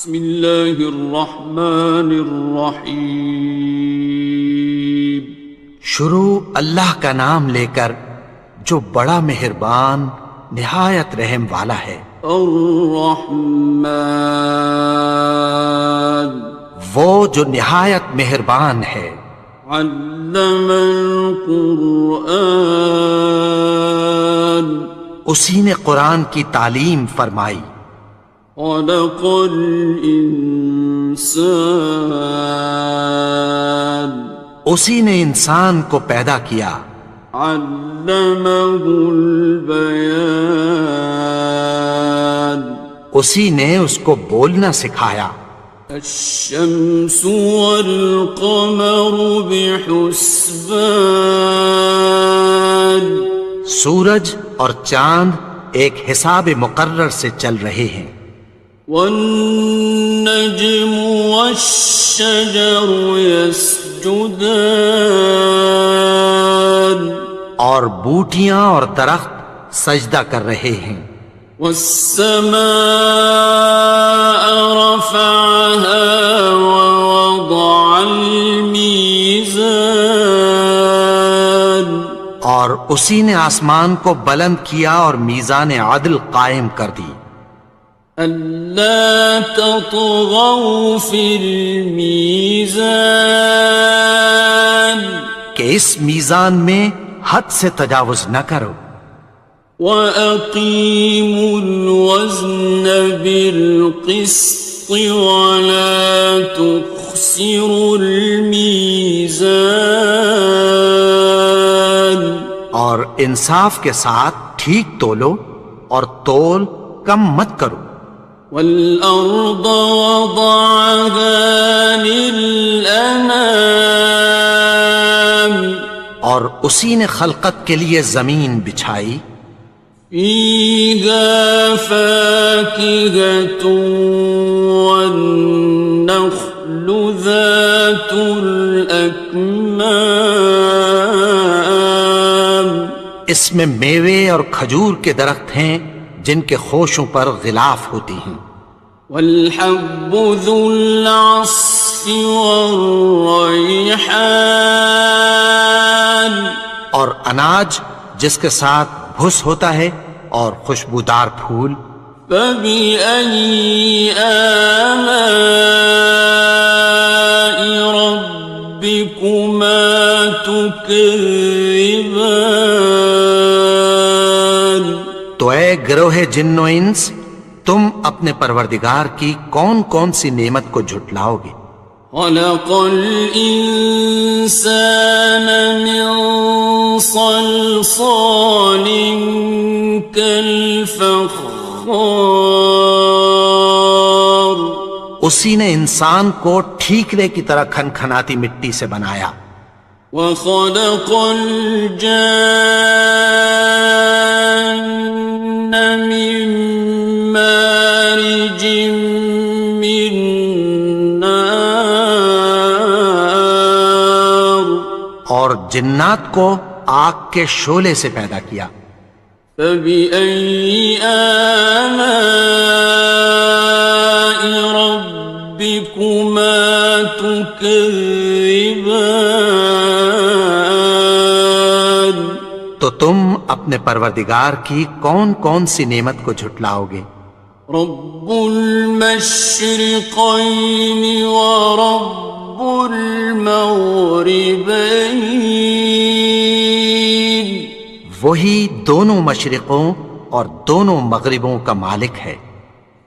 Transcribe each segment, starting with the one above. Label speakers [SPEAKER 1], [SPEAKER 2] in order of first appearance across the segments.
[SPEAKER 1] بسم اللہ الرحمن الرحیم۔
[SPEAKER 2] شروع اللہ کا نام لے کر جو بڑا مہربان نہایت رحم والا ہے۔
[SPEAKER 1] الرحمن،
[SPEAKER 2] وہ جو نہایت مہربان ہے۔
[SPEAKER 1] علم القرآن،
[SPEAKER 2] اسی نے قرآن کی تعلیم فرمائی۔
[SPEAKER 1] خلق الانسان،
[SPEAKER 2] اسی نے انسان کو پیدا کیا۔
[SPEAKER 1] علمہ البیان،
[SPEAKER 2] اسی نے اس کو بولنا سکھایا۔
[SPEAKER 1] الشمس والقمر بحسبان،
[SPEAKER 2] سورج اور چاند ایک حساب مقرر سے چل رہے ہیں۔
[SPEAKER 1] والنجم والشجر يسجدان،
[SPEAKER 2] اور بوٹیاں اور درخت سجدہ کر رہے ہیں۔
[SPEAKER 1] والسماء رفعها ووضع الميزان،
[SPEAKER 2] اور اسی نے آسمان کو بلند کیا اور میزان عدل قائم کر دی۔
[SPEAKER 1] ألا تطغوا في الميزان،
[SPEAKER 2] کہ اس میزان میں حد سے تجاوز نہ کرو۔
[SPEAKER 1] وَأَقِيمُوا الْوَزْنَ بِالْقِسْطِ وَلَا تُخْسِرُوا الْمِيزَانَ،
[SPEAKER 2] اور انصاف کے ساتھ ٹھیک تولو اور تول کم مت کرو۔
[SPEAKER 1] وَالْأَرْضَ وَضَعَهَا لِلْأَنَامِ،
[SPEAKER 2] اور اسی نے خلقت کے لیے زمین بچھائی۔
[SPEAKER 1] فِيهَا فَاكِهَةٌ وَالنَّخْلُ ذَاتُ الْأَكْمَامِ،
[SPEAKER 2] اس میں میوے اور کھجور کے درخت ہیں جن کے خوشوں پر غلاف ہوتی ہیں۔
[SPEAKER 1] وَالْحَبُّ ذُو الْعَصْفِ وَالرَّيْحَانِ،
[SPEAKER 2] اور اناج جس کے ساتھ بھس ہوتا ہے اور خوشبودار پھول۔
[SPEAKER 1] فَبِأَيِّ آلَاءِ رَبِّكُمَا تُكَذِّبَانِ،
[SPEAKER 2] تو اے گروہ جن و انس، تم اپنے پروردگار کی کون کون سی نعمت کو جھٹلاؤ گے؟
[SPEAKER 1] خَلَقَ الْإِنسَانَ مِنْ صَلْصَالٍ كَالْفَخَّارِ،
[SPEAKER 2] اسی نے انسان کو ٹھیکرے کی طرح کھنکھناتی مٹی سے بنایا۔
[SPEAKER 1] وَخَلَقَ الْجَانَّ مِن مَّارِجٍ مِّن نَّارٍ،
[SPEAKER 2] اور جنات کو آگ کے شعلے سے پیدا کیا۔
[SPEAKER 1] فَبِأَيِّ آلَاءِ رَبِّكُمَا تُكَذِّبَانِ،
[SPEAKER 2] تو تم اپنے پروردگار کی کون کون سی نعمت کو جھٹلاؤ گے؟
[SPEAKER 1] رب المشرقین ورب المغربین،
[SPEAKER 2] وہی دونوں مشرقوں اور دونوں مغربوں کا مالک ہے۔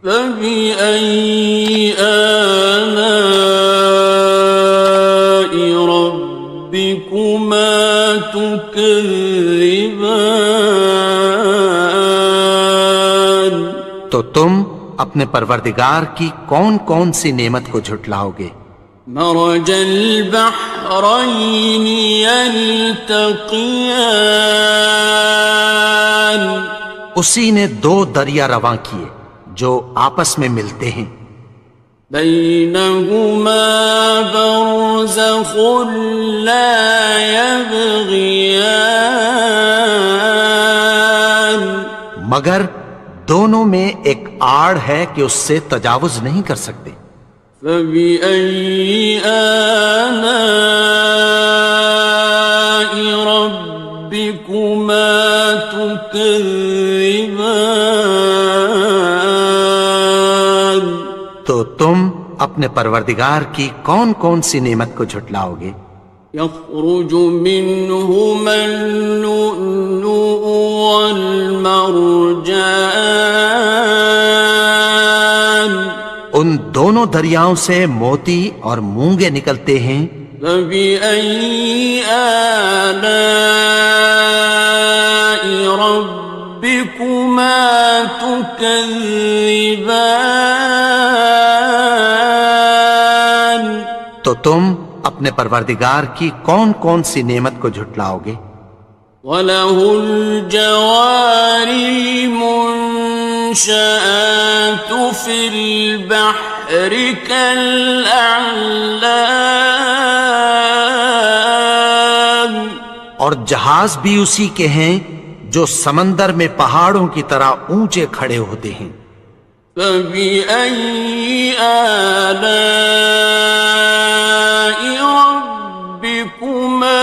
[SPEAKER 1] فَبِأَيِّ آلَاءِ رَبِّكُمَا تُكَذِّبَانِ،
[SPEAKER 2] تو تم اپنے پروردگار کی کون کون سی نعمت کو جھٹلاؤ گے؟
[SPEAKER 1] مرج البحرین یلتقیان،
[SPEAKER 2] اسی نے دو دریا رواں کیے جو آپس میں ملتے ہیں۔
[SPEAKER 1] بینہما برزخ لا یبغیان،
[SPEAKER 2] مگر دونوں میں ایک آڑ ہے کہ اس سے تجاوز نہیں کر سکتے۔
[SPEAKER 1] فبأي آلاء ربكما تكذبان؟
[SPEAKER 2] تو تم اپنے پروردگار کی کون کون سی نعمت کو جھٹلاؤ گے؟
[SPEAKER 1] يخرج منهما اللؤلؤ والمرجان
[SPEAKER 2] ان دونوں دریاؤں سے موتی اور مونگے نکلتے ہیں۔
[SPEAKER 1] فبأي آلاء ربكما تكذبان؟
[SPEAKER 2] تو تم اپنے پروردگار کی کون کون سی نعمت کو جھٹلاؤ گے؟
[SPEAKER 1] وَلَهُ الْجَوَارِ الْمُنشَآتُ فِي الْبَحْرِ كَالْأَعْلَامِ،
[SPEAKER 2] اور جہاز بھی اسی کے ہیں جو سمندر میں پہاڑوں کی طرح اونچے کھڑے ہوتے ہیں۔
[SPEAKER 1] فَبِأَيِّ آلَاءِ رَبِّكُمَا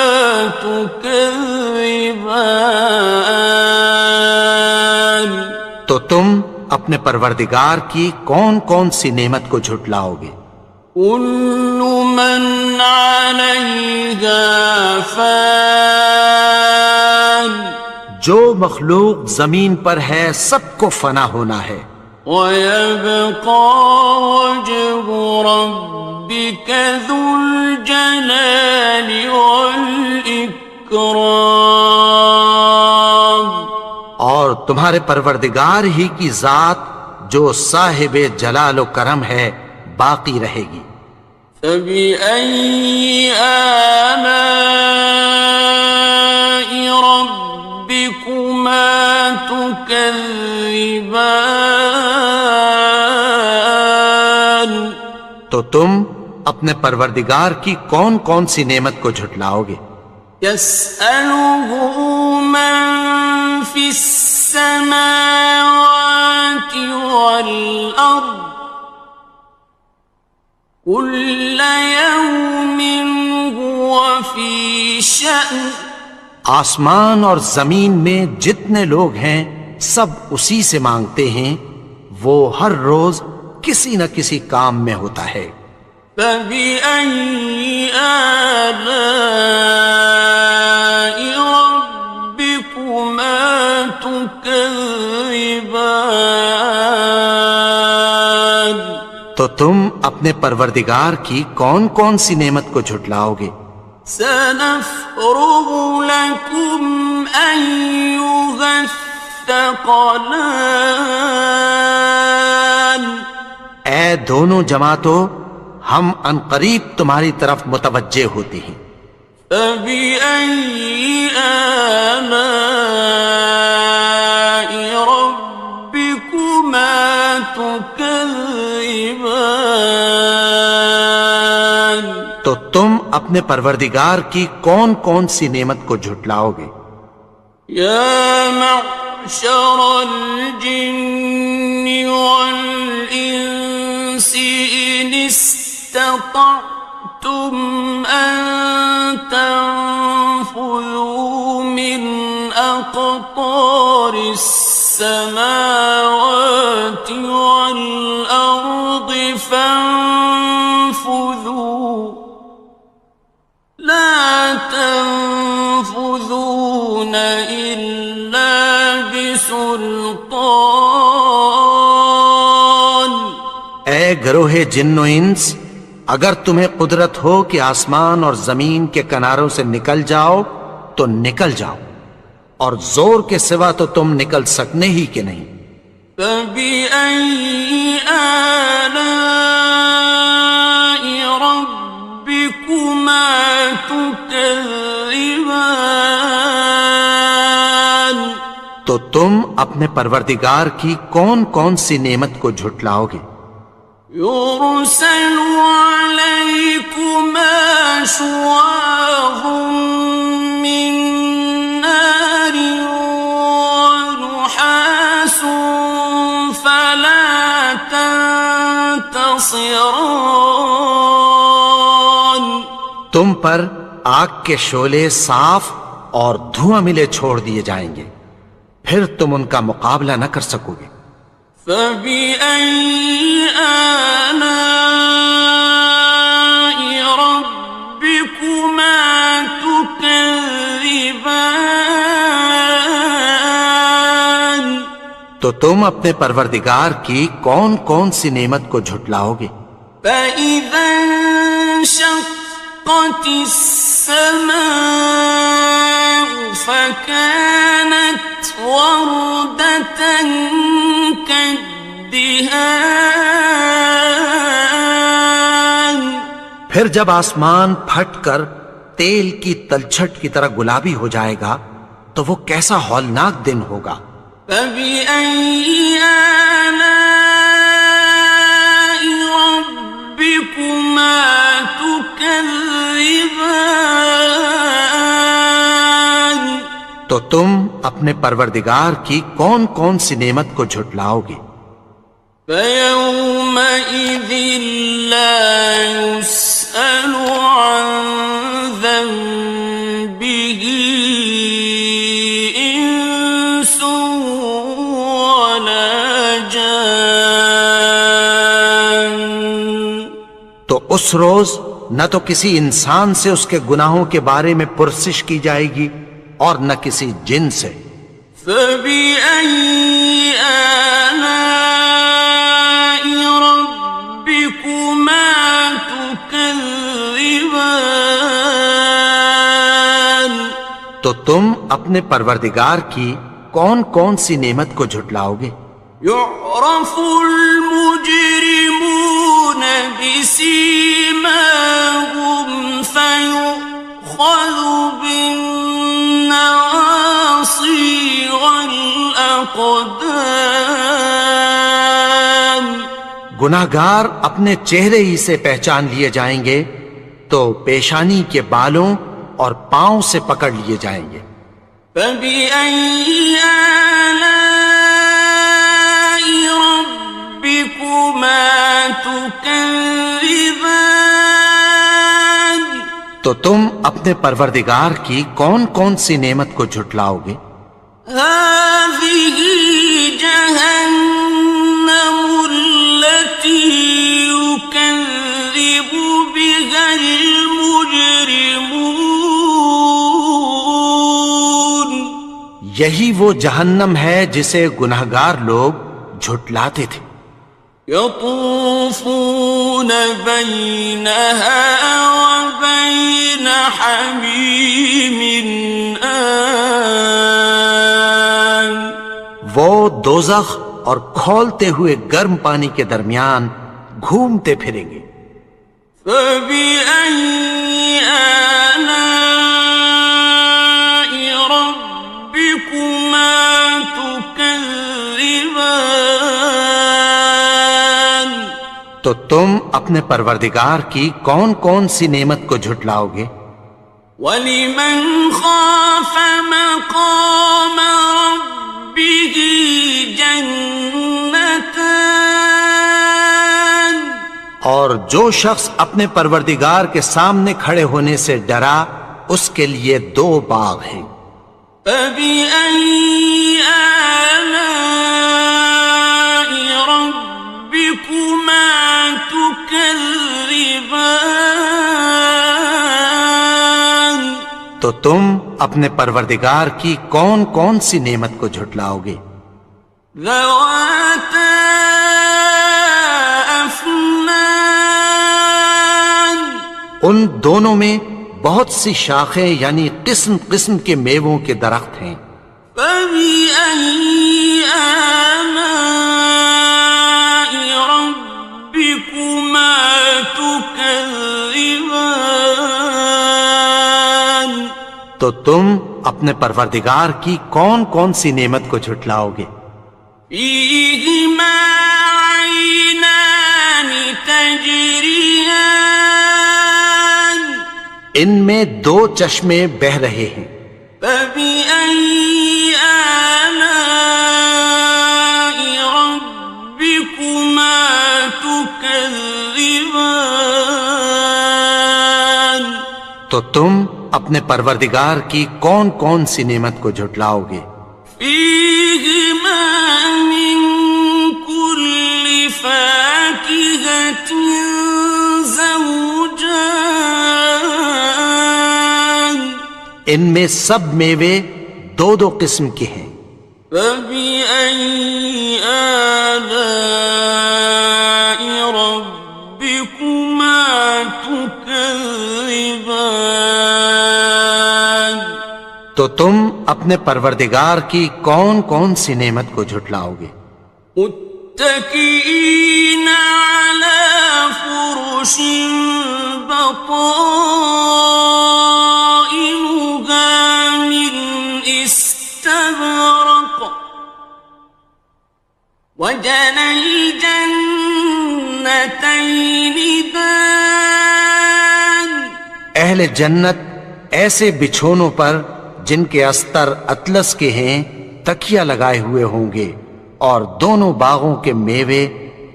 [SPEAKER 1] تُكَذِّبَانِ؟
[SPEAKER 2] تو تم اپنے پروردگار کی کون کون سی نعمت کو جھٹلاؤ گے؟
[SPEAKER 1] كُلُّ مَنْ عَلَيْهَا فَانٍ،
[SPEAKER 2] جو مخلوق زمین پر ہے سب کو فنا ہونا ہے۔
[SPEAKER 1] وَيَبْقَى وَجْهُ رَبِّكَ ذُو الْجَلَالِ وَالْإِكْرَامِ،
[SPEAKER 2] اور تمہارے پروردگار ہی کی ذات جو صاحب جلال و کرم ہے باقی رہے گی۔
[SPEAKER 1] فَبِأَيِّ آلَاءِ رَبِّكُمَا تُكَذِّبَانِ؟
[SPEAKER 2] تو تم اپنے پروردگار کی کون کون سی نعمت کو جھٹلاؤ گے؟
[SPEAKER 1] يَسْأَلُهُ مَن فِي السَّمَاوَاتِ وَالْأَرْضِ كُلَّ يَوْمٍ هُوَ فِي شَأْنٍ،
[SPEAKER 2] آسمان اور زمین میں جتنے لوگ ہیں سب اسی سے مانگتے ہیں، وہ ہر روز کسی نہ کسی کام میں ہوتا ہے۔
[SPEAKER 1] فَبِأَيِّ آلَاءِ رَبِّكُمَا تُكَذِّبَانِ؟
[SPEAKER 2] تو تم اپنے پروردگار کی کون کون سی نعمت کو جھٹلاؤ گے؟
[SPEAKER 1] سَنَفْرُغُ لَكُمْ أَيُّهَ الثَّقَلَانِ،
[SPEAKER 2] اے دونوں جماعتوں، ہم عنقریب تمہاری طرف متوجہ ہوتے ہیں۔
[SPEAKER 1] فَبِأَيِّ آلَاءِ رَبِّكُمَا تُكَذِّبَانِ؟
[SPEAKER 2] تو تم اپنے پروردگار کی کون کون سی نعمت کو جھٹلاؤ گے؟
[SPEAKER 1] يَا مَعْشَرَ الْجِنِّ وَالْإِنسِ إِنِ اسْتَطَعْتُمْ أَن تَنفُذُوا مِنْ أَقْطَارِ السَّمَاوَاتِ وَالْأَرْضِ فَانفُذُوا لَا تَنفُذُونَ إِلَّا بِسُلْطَانٍ۔
[SPEAKER 2] اے گروہ جن و انس، اگر تمہیں قدرت ہو کہ آسمان اور زمین کے کناروں سے نکل جاؤ تو نکل جاؤ، اور زور کے سوا تو تم نکل سکنے ہی کہ نہیں۔
[SPEAKER 1] فَبِأَيِّ آلَاءِ رَبِّكُمَا تُكَذِّبَانِ؟
[SPEAKER 2] تو تم اپنے پروردگار کی کون کون سی نعمت کو جھٹلاؤ گے؟
[SPEAKER 1] يُرْسَلُ عَلَيْكُمَا شُوَاظٌ مِّن نَّارٍ وَنُحَاسٌ تنتصران
[SPEAKER 2] تم پر آگ کے شعلے صاف اور دھواں ملے چھوڑ دیے جائیں گے، پھر تم ان کا مقابلہ نہ کر سکو گے۔
[SPEAKER 1] فَبِأَيِّ آلَاءِ رَبِّكُمَا تُكَذِّبَانِ
[SPEAKER 2] تو تم اپنے پروردگار کی کون کون سی نعمت کو جھٹلاؤ گے؟
[SPEAKER 1] فَإِذَا انشَقَّتِ السَّمَاءُ فَكَانَتْ وَرْدَةً كَالدِّهَانِ
[SPEAKER 2] پھر جب آسمان پھٹ کر تیل کی تلچھٹ کی طرح گلابی ہو جائے گا تو وہ کیسا ہولناک دن ہوگا۔
[SPEAKER 1] فَبِأَيِّ آلَاءِ رَبِّكُمَا تُكَذِّبَانِ
[SPEAKER 2] تو تم اپنے پروردگار کی کون کون سی نعمت کو جھٹلاؤ گے؟
[SPEAKER 1] فَيَوْمَئِذٍ لَا يُسْأَلُ عَنْ ذَنبِهِ إِنسٌ وَلَا جَانٌ
[SPEAKER 2] تو اس روز نہ تو کسی انسان سے اس کے گناہوں کے بارے میں پرسش کی جائے گی اور نہ کسی جن سے۔
[SPEAKER 1] فَبِأَيِّ آلَاءِ رَبِّكُمَا تُكَذِّبَانِ
[SPEAKER 2] تو تم اپنے پروردگار کی کون کون سی نعمت کو جھٹلاؤ گے؟
[SPEAKER 1] يُعْرَفُ الْمُجْرِمُونَ بِسِيمَاهُمْ فَيُؤْخَذُ بِالنَّوَاصِي وَالْأَقْدَامِ
[SPEAKER 2] گناہگار اپنے چہرے ہی سے پہچان لیے جائیں گے تو پیشانی کے بالوں اور پاؤں سے پکڑ لیے جائیں گے۔
[SPEAKER 1] فَبِأَيِّ آلَاءِ رَبِّكُمَا تُكَذِّبَانِ
[SPEAKER 2] تو تم اپنے پروردگار کی کون کون سی نعمت کو جھٹلاؤ گے؟
[SPEAKER 1] هَٰذِهِ جَهَنَّمُ الَّتِي يُكَذِّبُ بِهَا الْمُجْرِمُونَ
[SPEAKER 2] یہی وہ جہنم ہے جسے گناہگار لوگ جھٹلاتے تھے۔
[SPEAKER 1] يَطُوفُونَ بَيْنَهَا وَبَيْنَ حَمِيمٍ آنٍ
[SPEAKER 2] وہ دوزخ اور کھولتے ہوئے گرم پانی کے درمیان گھومتے پھریں گے۔
[SPEAKER 1] فَبِأَيِّ آلَاءِ رَبِّكُمَا تُكَذِّبَانِ
[SPEAKER 2] تو تم اپنے پروردگار کی کون کون سی نعمت کو جھٹلاؤ گے؟
[SPEAKER 1] وَلِمَنْ خَافَ مَقَامَ رَبِّهِ جَنَّتَانِ
[SPEAKER 2] اور جو شخص اپنے پروردگار کے سامنے کھڑے ہونے سے ڈرا اس کے لیے دو باغ ہیں۔
[SPEAKER 1] فَبِأَيِّ آلَاءِ رَبِّكُمَا تُكَذِّبَانِ
[SPEAKER 2] تو تم اپنے پروردگار کی کون کون سی نعمت کو جھٹلاؤ گے؟
[SPEAKER 1] ذَوَاتَا أَفْنَانٍ
[SPEAKER 2] ان دونوں میں بہت سی شاخیں یعنی قسم قسم کے میووں کے درخت ہیں۔
[SPEAKER 1] فَبِأَيِّ آلَاءِ رَبِّكُمَا تُكَذِّبَانِ
[SPEAKER 2] تو تم اپنے پروردگار کی کون کون سی نعمت کو جھٹلاؤ گے؟
[SPEAKER 1] فِيهِمَا عَيْنَانِ تَجْرِيَانِ
[SPEAKER 2] ان میں دو چشمے بہہ رہے ہیں۔
[SPEAKER 1] فَبِأَيِّ آلَاءِ رَبِّكُمَا تُكَذِّبَانِ تكذبان
[SPEAKER 2] تو تم اپنے پروردگار کی کون کون سی نعمت کو جھٹلاؤ گے؟
[SPEAKER 1] فيهما من كل فاكهة زوجان
[SPEAKER 2] ان میں سب میوے دو دو قسم کے ہیں۔
[SPEAKER 1] فبأي آلاء ربكما تكذبان
[SPEAKER 2] تو تم اپنے پروردگار کی کون کون سی نعمت کو جھٹلاؤ گے؟
[SPEAKER 1] متكئين على فرش بطائنها من استبرق وجنى الجنتين دان
[SPEAKER 2] اہل جنت ایسے بچھونوں پر جن کے استر اطلس کے ہیں تکیہ لگائے ہوئے ہوں گے، اور دونوں باغوں کے میوے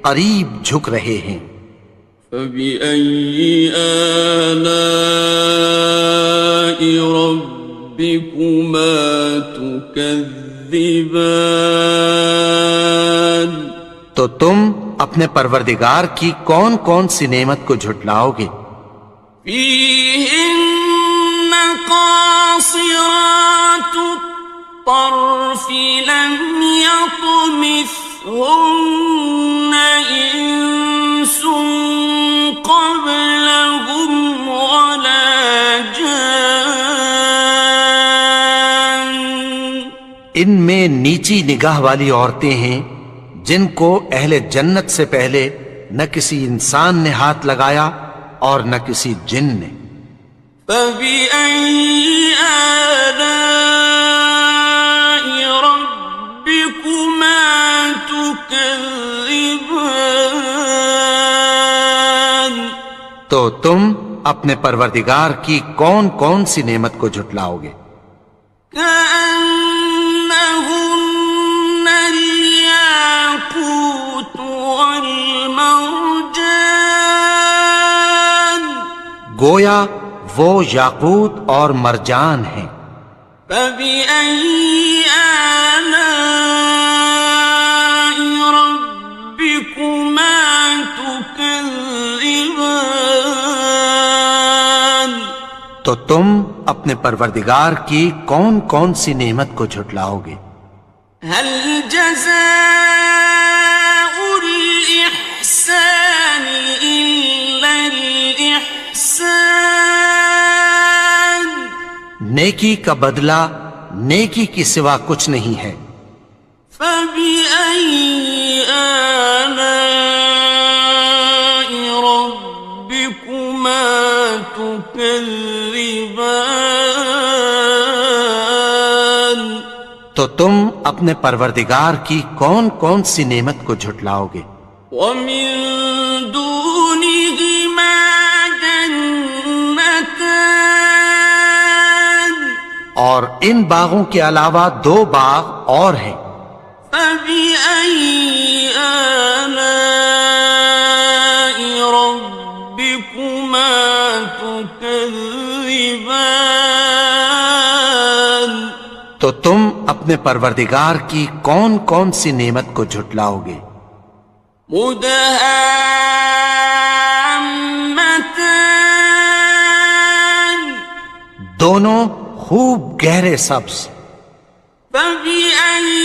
[SPEAKER 2] قریب جھک رہے ہیں۔
[SPEAKER 1] فبأي آلاء ربكما تكذبان
[SPEAKER 2] تو تم اپنے پروردگار کی کون کون سی نعمت کو جھٹلاؤ گے؟
[SPEAKER 1] فيهن قاصرات الطرف لم يطمثهن إنس قبلهم ولا جان
[SPEAKER 2] ان میں نیچی نگاہ والی عورتیں ہیں جن کو اہل جنت سے پہلے نہ کسی انسان نے ہاتھ لگایا اور نہ کسی جن نے۔
[SPEAKER 1] فبأي آلاء ربكما تكذبان
[SPEAKER 2] تو تم اپنے پروردگار کی کون کون سی نعمت کو جھٹلاؤ گے؟
[SPEAKER 1] كأنهن الياقوت والمرجان
[SPEAKER 2] گویا وہ یاقوت اور مرجان ہیں۔
[SPEAKER 1] فبأي آلاء ربكما تكذبان
[SPEAKER 2] تو تم اپنے پروردگار کی کون کون سی نعمت کو جھٹلاؤ گے؟
[SPEAKER 1] هل جزاء الإحسان إلا الإحسان
[SPEAKER 2] نیکی کا بدلہ نیکی کی سوا کچھ نہیں ہے۔
[SPEAKER 1] فبأي آلاء ربكما تكذبان
[SPEAKER 2] تو تم اپنے پروردگار کی کون کون سی نعمت کو جھٹلاؤ گے؟
[SPEAKER 1] ومن دونهما جنتان
[SPEAKER 2] اور ان باغوں کے علاوہ دو باغ اور ہیں۔
[SPEAKER 1] فبأي آلاء ربكما تكذبان
[SPEAKER 2] تو تم اپنے پروردگار کی کون کون سی نعمت کو جھٹلاؤ گے؟
[SPEAKER 1] مدهامتان
[SPEAKER 2] دونوں خوب گہرے سبز۔
[SPEAKER 1] فبأي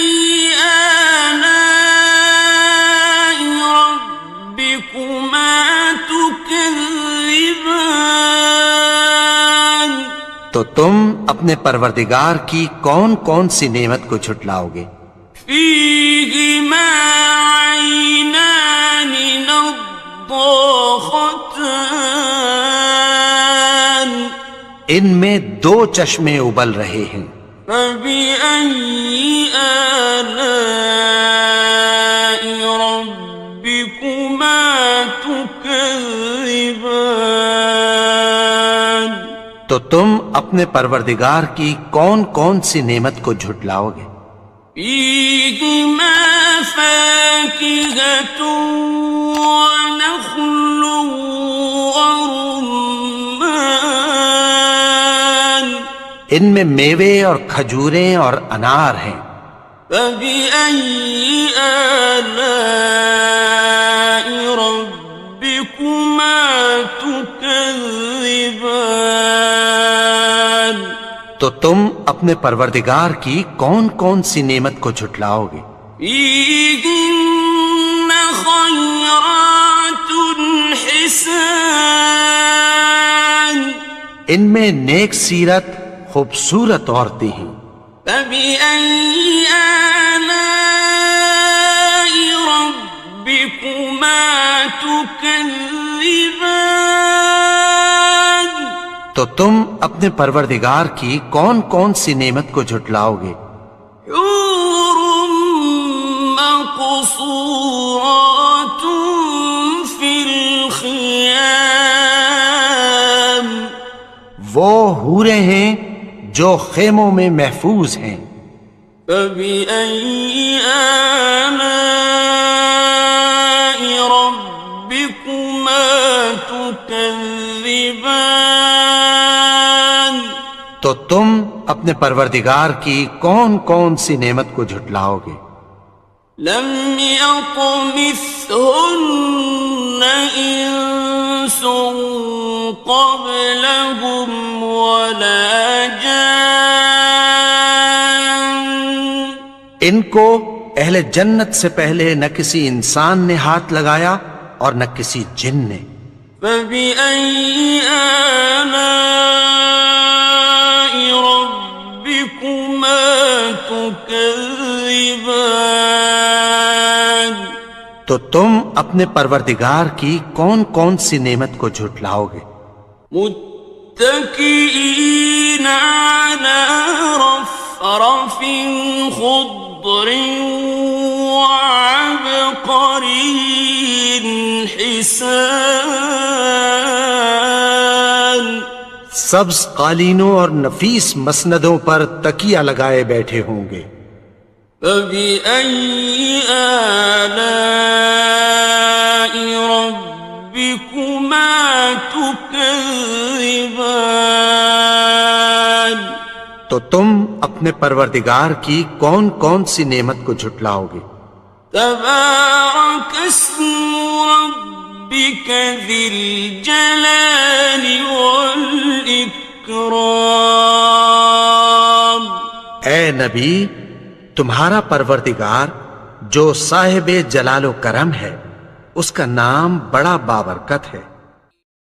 [SPEAKER 1] آلاء ربكما تكذبان
[SPEAKER 2] تو تم اپنے پروردگار کی کون کون سی نعمت کو جھٹلاؤ گے؟
[SPEAKER 1] فيهما عينان نضاختان
[SPEAKER 2] ان میں دو چشمے ابل رہے ہیں۔
[SPEAKER 1] فبأي آلاء ربكما تكذبان
[SPEAKER 2] تو تم اپنے پروردگار کی کون کون سی نعمت کو جھٹلاؤ گے؟
[SPEAKER 1] فيهما فاكهة ونخل ورمان
[SPEAKER 2] ان میں میوے اور کھجوریں اور انار ہیں.
[SPEAKER 1] فبأي آلاء ربكما تكذبان
[SPEAKER 2] تو تم اپنے پروردگار کی کون کون سی نعمت کو جھٹلاؤ گے؟
[SPEAKER 1] فيهن خيرات حسان
[SPEAKER 2] ان میں نیک سیرت خوبصورت عورتیں ہیں.
[SPEAKER 1] فبأي آلاء ربكما تكذبان
[SPEAKER 2] تو تم اپنے پروردگار کی کون کون سی نعمت کو جھٹلاؤ گے؟
[SPEAKER 1] حور مقصورات في الخيام
[SPEAKER 2] وہ حوریں ہیں جو خیموں میں محفوظ ہیں.
[SPEAKER 1] فبأي آلاء ربكما تكذبان
[SPEAKER 2] تو تم اپنے پروردگار کی کون کون سی نعمت کو جھٹلاؤ گے؟
[SPEAKER 1] لم يطمثهن إنس قبلهم ولا جان
[SPEAKER 2] ان کو اہل جنت سے پہلے نہ کسی انسان نے ہاتھ لگایا اور نہ کسی جن نے.
[SPEAKER 1] فبأي آلاء ربكما تكذبان
[SPEAKER 2] تو تم اپنے پروردگار کی کون کون سی نعمت کو جھٹلاؤ گے؟
[SPEAKER 1] متكئين على رفرف خضر وعبقري حسان
[SPEAKER 2] سبز قالینوں اور نفیس مسندوں پر تکیہ لگائے بیٹھے ہوں گے.
[SPEAKER 1] فبأي آلاء ربكما تكذبان
[SPEAKER 2] تو تم اپنے پروردگار کی کون کون سی نعمت کو جھٹلاؤ گے؟
[SPEAKER 1] تبارك اسم ربك ذي الجلال والإكرام
[SPEAKER 2] اے نبی، تمہارا پروردگار جو صاحب جلال و کرم ہے، اس کا نام بڑا بابرکت ہے.